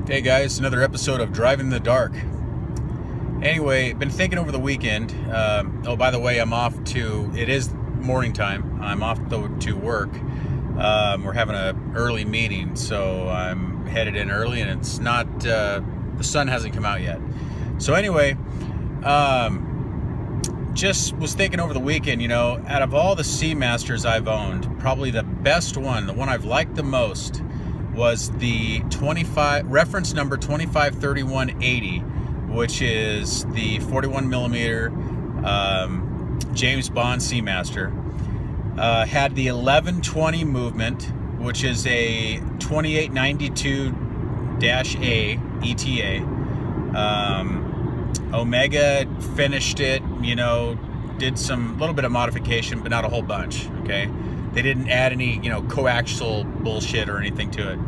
Hey guys, another episode of Driving in the Dark. Anyway, been thinking over the weekend. By the way, it is morning time. I'm off to work. We're having an early meeting, so I'm headed in early, and it's not, the sun hasn't come out yet. So anyway, just was thinking over the weekend, out of all the Seamasters I've owned, probably the best one, the one I've liked the most, was the reference number 253180, which is the 41 millimeter James Bond Seamaster. Had the 1120 movement, which is a 2892-A ETA. Omega finished it, did some little bit of modification, but not a whole bunch. Okay. They didn't add any, coaxial bullshit or anything to it.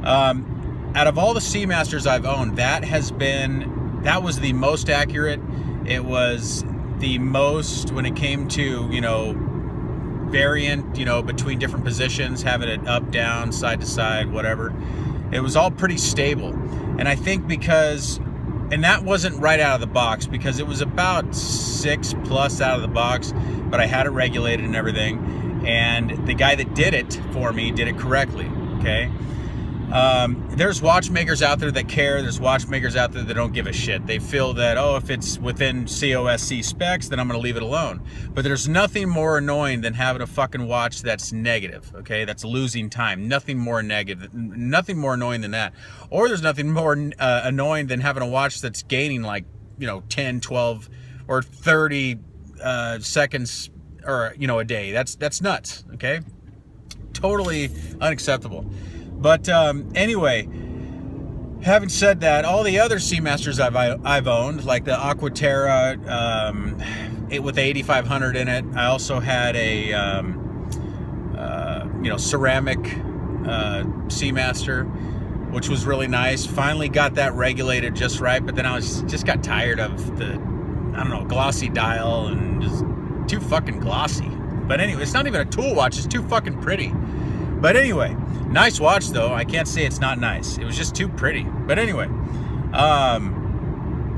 Out of all the Seamasters I've owned, that was the most accurate. It was the most, when it came to, variant, between different positions, having it up, down, side to side, whatever. It was all pretty stable. And I think and that wasn't right out of the box, because it was about 6+ out of the box, but I had it regulated and everything. And the guy that did it for me did it correctly, okay? There's watchmakers out there that care. There's watchmakers out there that don't give a shit. They feel that, if it's within COSC specs, then I'm going to leave it alone. But there's nothing more annoying than having a fucking watch that's negative, okay? That's losing time. Nothing more negative, nothing more annoying than that. Or there's nothing more annoying than having a watch that's gaining 10, 12, or 30 seconds or a day. That's nuts, okay? Totally unacceptable. But anyway, having said that, all the other Seamasters I've owned, like the Aquaterra, with the 8500 in it. I also had a ceramic Seamaster, which was really nice. Finally got that regulated just right, but then I just got tired of the glossy dial, and just too fucking glossy. But anyway, it's not even a tool watch, it's too fucking pretty. But anyway, nice watch though. I can't say it's not nice. It was just too pretty. But anyway,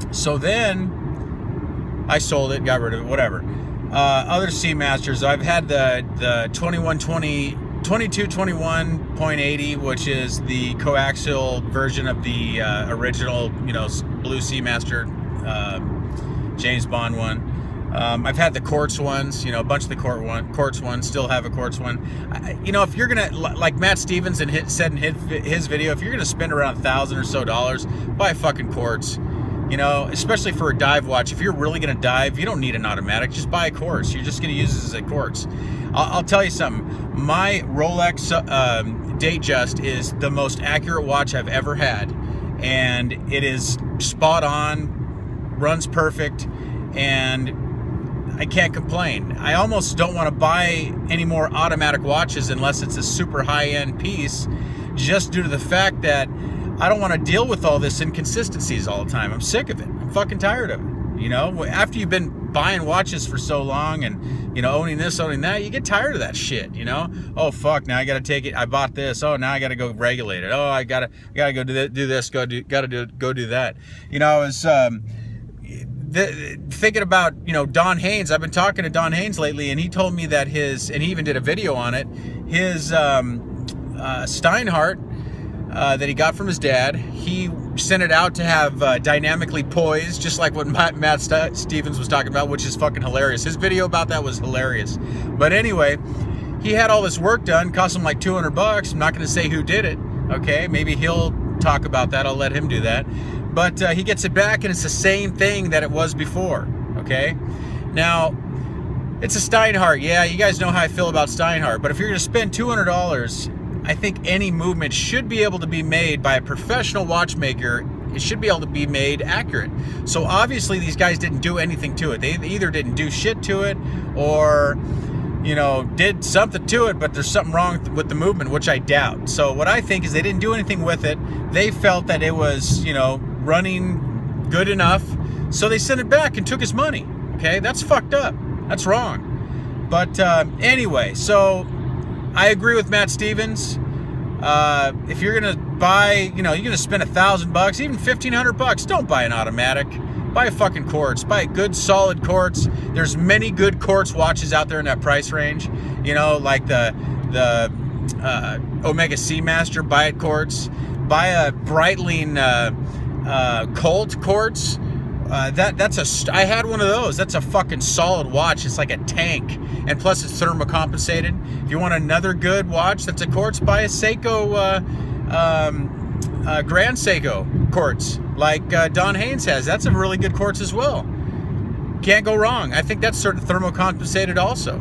so then I sold it, got rid of it, whatever. Other Seamasters, I've had the 2221.80, which is the coaxial version of the original, blue Seamaster, James Bond one. I've had the quartz ones, a bunch of the quartz ones, still have a quartz one. If you're going to, like Matt Stevens said in his video, if you're going to spend around $1,000 or so, buy a fucking quartz, especially for a dive watch. If you're really going to dive, you don't need an automatic, just buy a quartz. You're just going to use this as a quartz. I'll tell you something, my Rolex Datejust is the most accurate watch I've ever had, and it is spot on, runs perfect, and I can't complain. I almost don't want to buy any more automatic watches unless it's a super high-end piece, just due to the fact that I don't want to deal with all this inconsistencies all the time. I'm sick of it. I'm fucking tired of it. After you've been buying watches for so long and, owning this, owning that, you get tired of that shit, Oh, fuck, now I got to take it. I bought this. Oh, now I got to go regulate it. Oh, I got to go do this, go do that. I was... thinking about, Don Haynes. I've been talking to Don Haynes lately, and he told me that and he even did a video on it, his Steinhardt that he got from his dad, he sent it out to have dynamically poised, just like what Matt Stevens was talking about, which is fucking hilarious. His video about that was hilarious. But anyway, he had all this work done, cost him like $200. I'm not going to say who did it, okay? Maybe he'll talk about that. I'll let him do that. But he gets it back, and it's the same thing that it was before, okay? Now, it's a Steinhardt. Yeah, you guys know how I feel about Steinhardt. But if you're going to spend $200, I think any movement should be able to be made by a professional watchmaker. It should be able to be made accurate. So obviously, these guys didn't do anything to it. They either didn't do shit to it, or did something to it, but there's something wrong with the movement, which I doubt. So what I think is they didn't do anything with it. They felt that it was, running good enough, so they sent it back and took his money. Okay, that's fucked up. That's wrong. But anyway, so I agree with Matt Stevens. If you're gonna buy, you're gonna spend $1,000, even $1,500, don't buy an automatic. Buy a fucking quartz. Buy a good solid quartz. There's many good quartz watches out there in that price range. Like the Omega Seamaster. Buy it quartz. Buy a Breitling Colt quartz. I had one of those. That's a fucking solid watch. It's like a tank, and plus it's thermocompensated. If you want another good watch that's a quartz, buy a Seiko, Grand Seiko quartz, like Don Haynes has. That's a really good quartz as well. Can't go wrong. I think that's sort of thermocompensated also.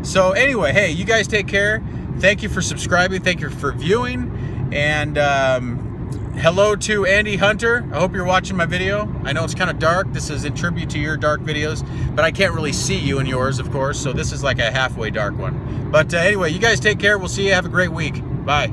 So anyway, hey, you guys take care. Thank you for subscribing. Thank you for viewing, and hello to Andy Hunter. I hope you're watching my video. I know it's kind of dark. This is in tribute to your dark videos, but I can't really see you in yours, of course, so this is like a halfway dark one. But anyway, you guys take care. We'll see you. Have a great week. Bye.